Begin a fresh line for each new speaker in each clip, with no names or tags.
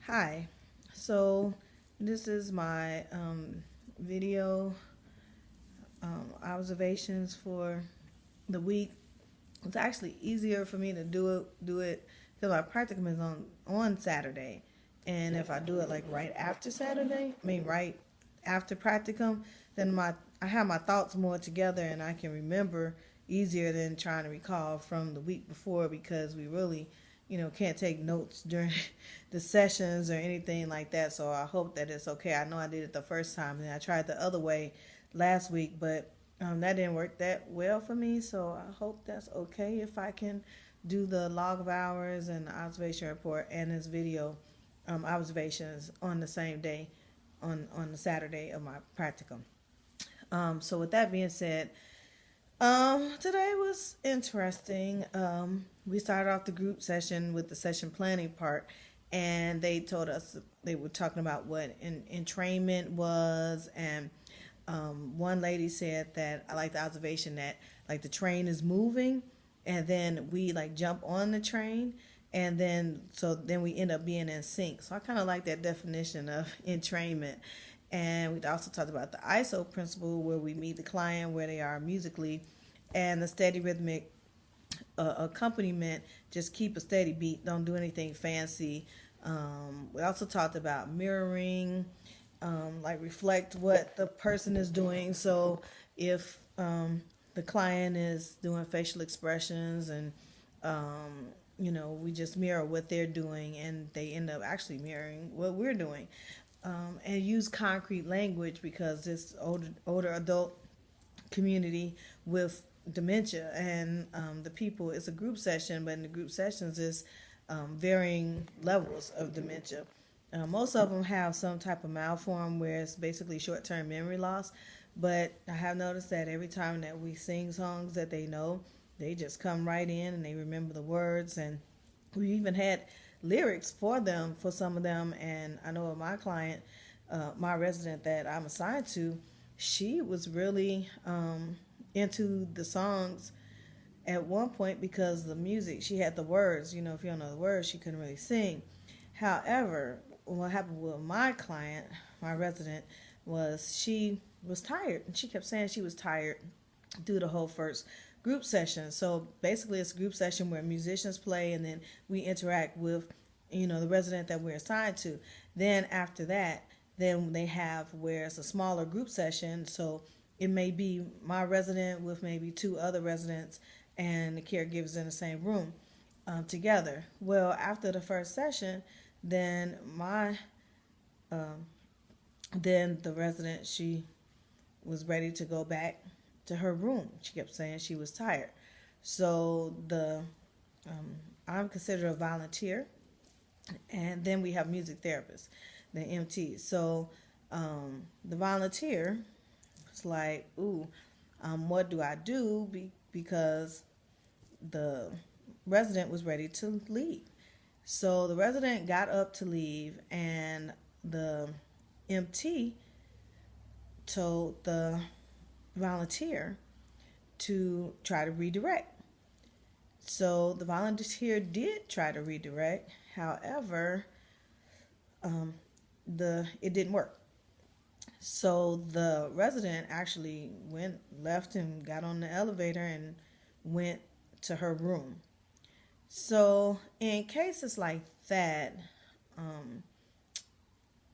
Hi, so this is my video observations for the week. It's actually easier for me to do it because my practicum is on Saturday, and if I do it like right after Saturday, right after practicum, then I have my thoughts more together and I can remember easier than trying to recall from the week before because we really can't take notes during the sessions or anything like that. So I hope that it's okay. I know I did it the first time and I tried the other way last week, but that didn't work that well for me. So I hope that's okay if I can do the log of hours and the observation report and this video observations on the same day on the Saturday of my practicum. So with that being said, today was interesting. We started off the group session with the session planning part, and they told us they were talking about what entrainment was, and one lady said that I like the observation that like the train is moving, and then we like jump on the train, and then we end up being in sync. So I kind of like that definition of entrainment. And we also talked about the ISO principle, where we meet the client where they are musically, and the steady rhythmic accompaniment. Just keep a steady beat. Don't do anything fancy. We also talked about mirroring, like reflect what the person is doing. So if the client is doing facial expressions and we just mirror what they're doing, and they end up actually mirroring what we're doing. And use concrete language because this older adult community with dementia and the people, it's a group session, but in the group sessions is varying levels of dementia. Most of them have some type of malform where it's basically short-term memory loss, but I have noticed that every time that we sing songs that they know, they just come right in and they remember the words. And we even had lyrics for them, for some of them. And I know my client, my resident that I'm assigned to, she was really into the songs at one point because the music, she had the words. If you don't know the words, she couldn't really sing. However, what happened with my client, my resident, was she was tired, and she kept saying she was tired through the whole first group session. So basically it's a group session where musicians play and then we interact with the resident that we're assigned to. Then after that, then they have where it's a smaller group session. So it may be my resident with maybe two other residents and the caregivers in the same room together. Well, after the first session, then then the resident, she was ready to go back to her room. She kept saying she was tired. So I'm considered a volunteer, and then we have music therapists, the MTs. So the volunteer was like, "Ooh, what do I do?" Because the resident was ready to leave. So the resident got up to leave, and the MT told the volunteer to try to redirect. So the volunteer did try to redirect. However, it didn't work. So the resident actually left and got on the elevator and went to her room. So in cases like that,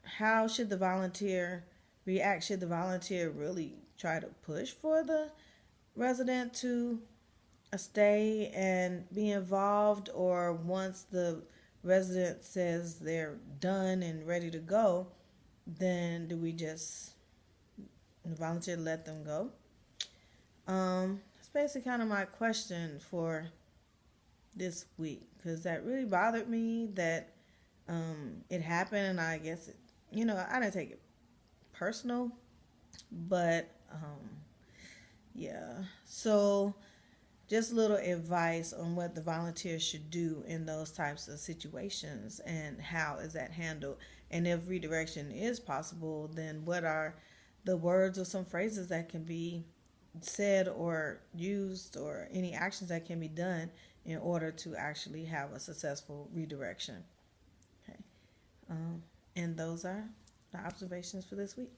how should the volunteer react? Should the volunteer really try to push for the resident to stay and be involved, or once the resident says they're done and ready to go, then do we just volunteer let them go? That's basically kind of my question for this week, because that really bothered me that it happened, and I guess I didn't take it personal, but yeah. So just a little advice on what the volunteers should do in those types of situations and how is that handled. And if redirection is possible, then what are the words or some phrases that can be said or used, or any actions that can be done in order to actually have a successful redirection. Okay. And those are the observations for this week.